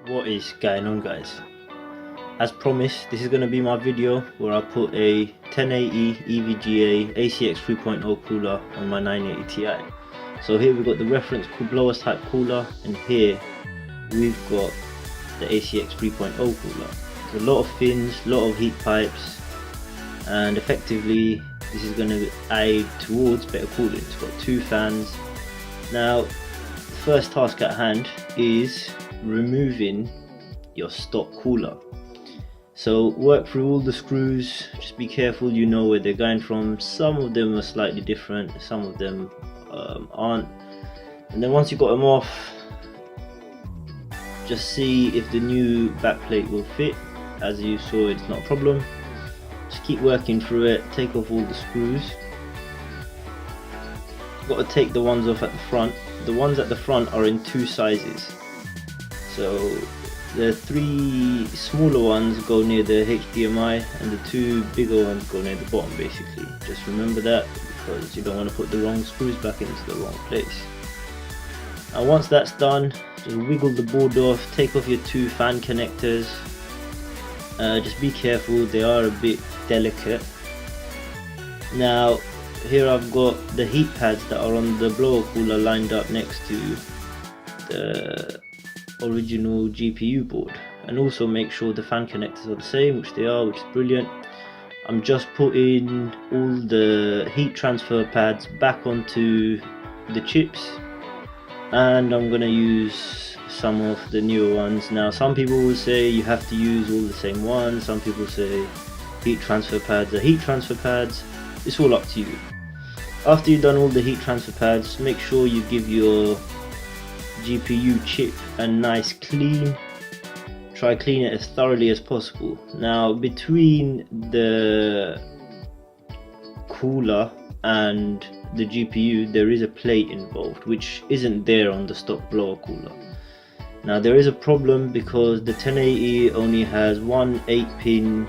What is going on, guys? As promised, this is going to be my video where I put a 1080 EVGA ACX 3.0 cooler on my 980 Ti. So here we've got the reference blowers type cooler, and here we've got the ACX 3.0 cooler. There's a lot of fins, a lot of heat pipes, and effectively this is going to aid towards better cooling. It's got two fans. Now the first task at hand is removing your stock cooler. So work through all the screws, just be careful, you know where they're going from. Some of them are slightly different, some of them aren't. And then once you got them off, just see if the new backplate will fit. As you saw, it's not a problem. Just keep working through it, take off all the screws. You've got to take the ones off at the front. The ones at the front are in two sizes. So the three smaller ones go near the HDMI and the two bigger ones go near the bottom, basically. Just remember that, because you don't want to put the wrong screws back into the wrong place. And once that's done, just wiggle the board off, take off your two fan connectors. Just be careful, they are a bit delicate. Now here I've got the heat pads that are on the blower cooler lined up next to the original GPU board, and also make sure the fan connectors are the same, which they are, which is brilliant. I'm just putting all the heat transfer pads back onto the chips, and I'm going to use some of the newer ones. Now some people will say you have to use all the same ones, some people say heat transfer pads are heat transfer pads. It's all up to you. After you've done all the heat transfer pads, make sure you give your GPU chip a nice clean. Try clean it as thoroughly as possible. Now between the cooler and the GPU there is a plate involved, which isn't there on the stock blower cooler. Now there is a problem because the 1080 only has one 8-pin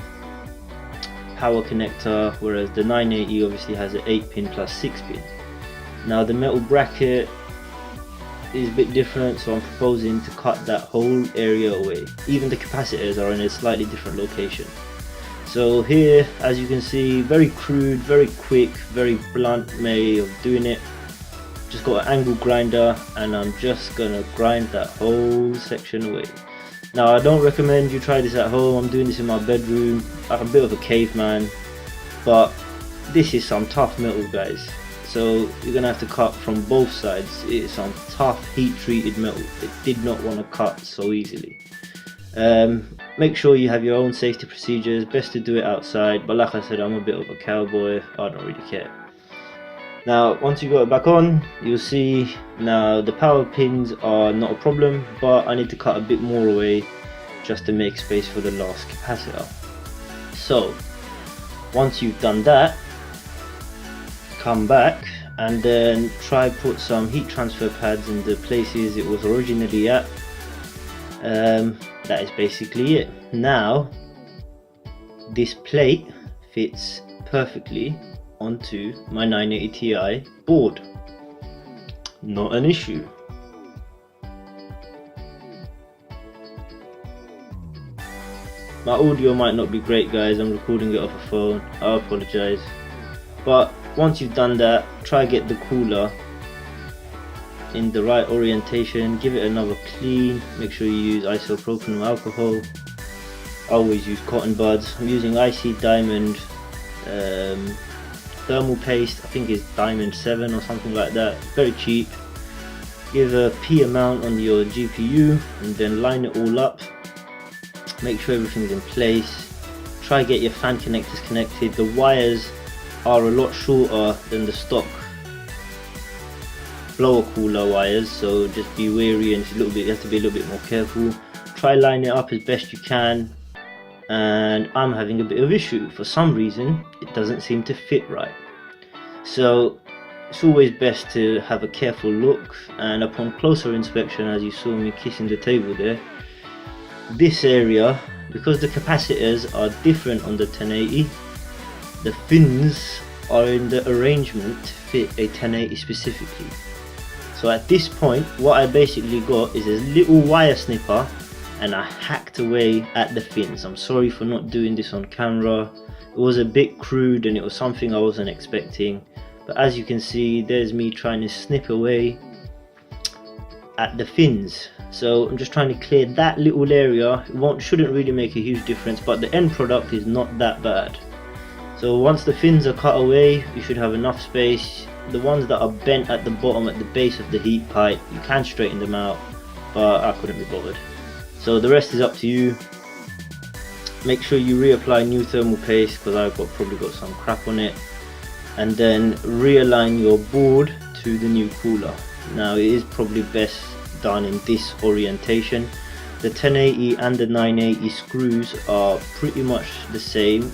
power connector, whereas the 980 obviously has an 8-pin plus 6-pin. Now the metal bracket is a bit different, so I'm proposing to cut that whole area away. Even the capacitors are in a slightly different location. So here, as you can see, very crude, very quick, very blunt way of doing it. Just got an angle grinder and I'm just gonna grind that whole section away. Now I don't recommend you try this at home. I'm doing this in my bedroom. I'm a bit of a caveman, but this is some tough metal, guys. So you're gonna have to cut from both sides. It's some tough heat treated metal. It did not want to cut so easily. Make sure you have your own safety procedures. Best to do it outside, but like I said, I'm a bit of a cowboy. I don't really care. Now once you got it back on, you'll see now the power pins are not a problem, but I need to cut a bit more away just to make space for the last capacitor. So once you've done that, come back and then try put some heat transfer pads in the places it was originally at. That is basically it. Now this plate fits perfectly onto my 980 Ti board. Not an issue. My audio might not be great, guys. I'm recording it off a phone. I apologize. But once you've done that, try get the cooler in the right orientation, give it another clean. Make sure you use isopropyl alcohol. I always use cotton buds. I'm using IC Diamond thermal paste. I think it's Diamond 7 or something like that. Very cheap. Give a P amount on your GPU and then line it all up. Make sure everything's in place. Try get your fan connectors connected. The wires are a lot shorter than the stock blower cooler wires, so just be wary and you have to be a little bit more careful. Try line it up as best you can, and I'm having a bit of issue. For some reason it doesn't seem to fit right, so it's always best to have a careful look. And upon closer inspection, as you saw me kissing the table there, this area, because the capacitors are different on the 1080, the fins are in the arrangement to fit a 1080 specifically. So at this point what I basically got is a little wire snipper and I hacked away at the fins. I'm sorry for not doing this on camera. It was a bit crude and it was something I wasn't expecting, but as you can see, there's me trying to snip away at the fins. So I'm just trying to clear that little area. It shouldn't really make a huge difference, but the end product is not that bad. So once the fins are cut away, you should have enough space. The ones that are bent at the bottom, at the base of the heat pipe, you can straighten them out, but I couldn't be bothered. So the rest is up to you. Make sure you reapply new thermal paste, because I've probably got some crap on it, and then realign your board to the new cooler. Now it is probably best done in this orientation. The 1080 and the 980 screws are pretty much the same,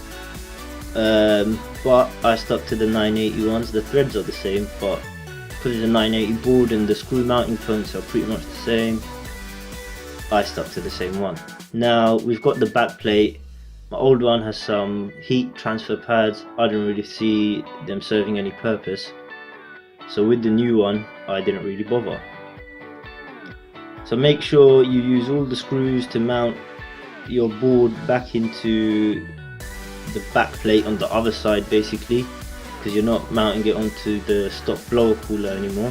but I stuck to the 980 ones. The threads are the same, but because it's a 980 board and the screw mounting points are pretty much the same, I stuck to the same one. Now we've got the back plate. My old one has some heat transfer pads. I didn't really see them serving any purpose, so with the new one I didn't really bother. So make sure you use all the screws to mount your board back into the back plate on the other side, basically, because you're not mounting it onto the stock blower cooler anymore.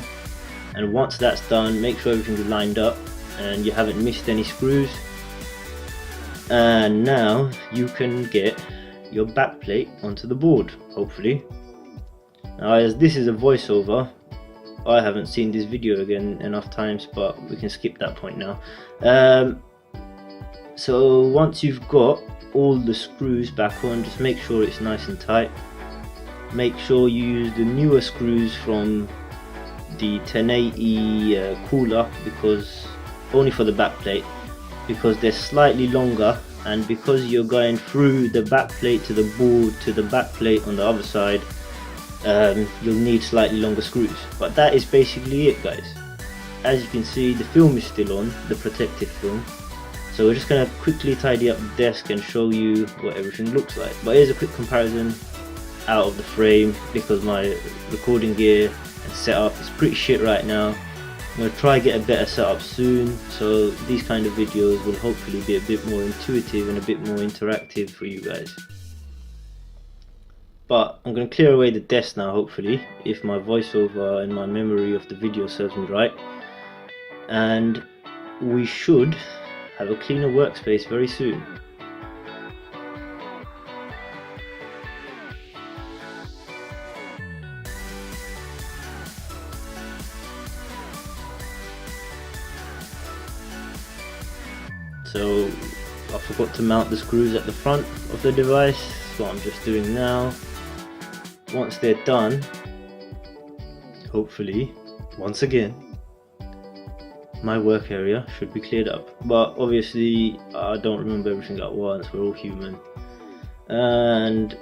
And once that's done, make sure everything's lined up and you haven't missed any screws, and now you can get your back plate onto the board, hopefully. Now, as this is a voiceover, I haven't seen this video again enough times, but we can skip that point now. So once you've got all the screws back on, just make sure it's nice and tight. Make sure you use the newer screws from the 1080 cooler, because only for the back plate, because they're slightly longer, and because you're going through the back plate to the board to the back plate on the other side, you'll need slightly longer screws. But that is basically it, guys. As you can see, the film is still on, the protective film. So we're just going to quickly tidy up the desk and show you what everything looks like. But here's a quick comparison out of the frame, because my recording gear and setup is pretty shit right now. I'm going to try get a better setup soon, so these kind of videos will hopefully be a bit more intuitive and a bit more interactive for you guys. But I'm going to clear away the desk now, hopefully, if my voiceover and my memory of the video serves me right. And we should have a cleaner workspace very soon. So I forgot to mount the screws at the front of the device, so I'm just doing now. Once they're done, hopefully, once again, my work area should be cleared up. But obviously I don't remember everything at once, we're all human. And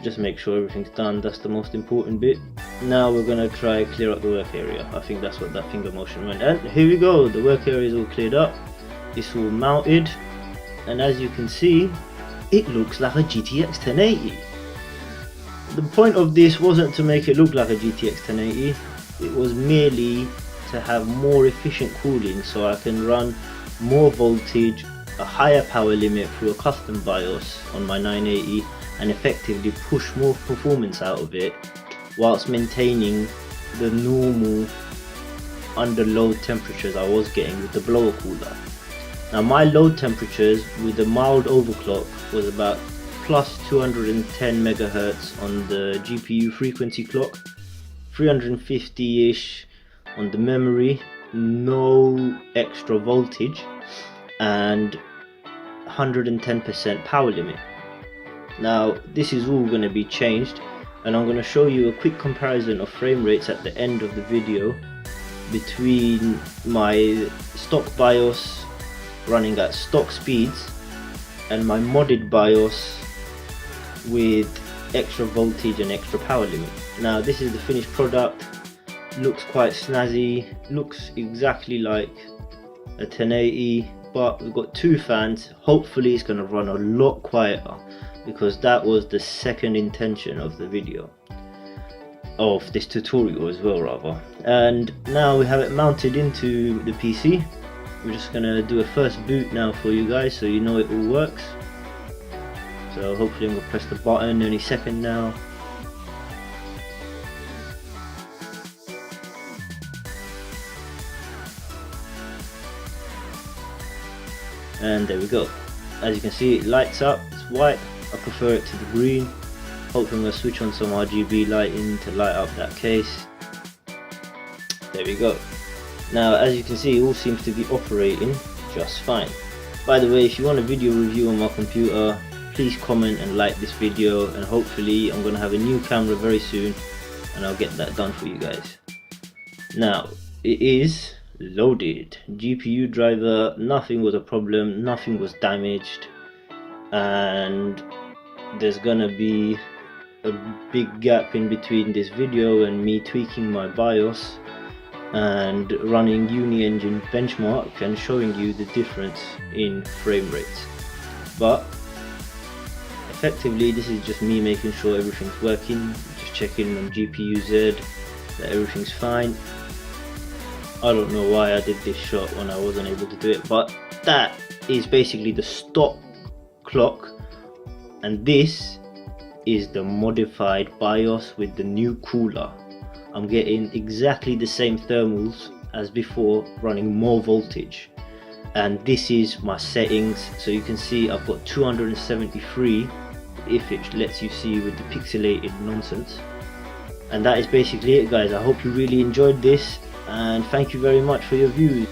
just make sure everything's done, that's the most important bit. Now we're gonna try clear up the work area. I think that's what that finger motion went. And here we go, the work area is all cleared up. It's all mounted, and as you can see, it looks like a GTX 1080. The point of this wasn't to make it look like a GTX 1080, it was merely to have more efficient cooling, so I can run more voltage, a higher power limit through a custom BIOS on my 980, and effectively push more performance out of it whilst maintaining the normal under load temperatures I was getting with the blower cooler. Now my load temperatures with the mild overclock was about plus 210 megahertz on the GPU frequency clock, 350-ish on the memory, no extra voltage, and 110% power limit. Now this is all going to be changed, and I'm going to show you a quick comparison of frame rates at the end of the video between my stock BIOS running at stock speeds and my modded BIOS with extra voltage and extra power limit. Now this is the finished product, looks quite snazzy, looks exactly like a 1080, but we've got two fans. Hopefully it's going to run a lot quieter, because that was the second intention of the video, of this tutorial as well rather. And now we have it mounted into the PC. we're just gonna do a first boot now for you guys so you know it all works. So hopefully I'm gonna press the button any second now. And there we go. As you can see, it lights up, it's white. I prefer it to the green. Hopefully I'm going to switch on some RGB lighting to light up that case. There we go. Now as you can see, it all seems to be operating just fine. By the way, if you want a video review on my computer, please comment and like this video, and hopefully I'm going to have a new camera very soon and I'll get that done for you guys. Now it is loaded. GPU driver, nothing was a problem, nothing was damaged, and there's gonna be a big gap in between this video and me tweaking my BIOS and running Uni Engine benchmark and showing you the difference in frame rates. But effectively this is just me making sure everything's working, just checking on GPU-Z that everything's fine. I don't know why I did this shot when I wasn't able to do it, but that is basically the stop clock, and this is the modified BIOS with the new cooler. I'm getting exactly the same thermals as before, running more voltage, and this is my settings. So you can see I've got 273 if it lets you see with the pixelated nonsense. And that is basically it, guys. I hope you really enjoyed this, and thank you very much for your views.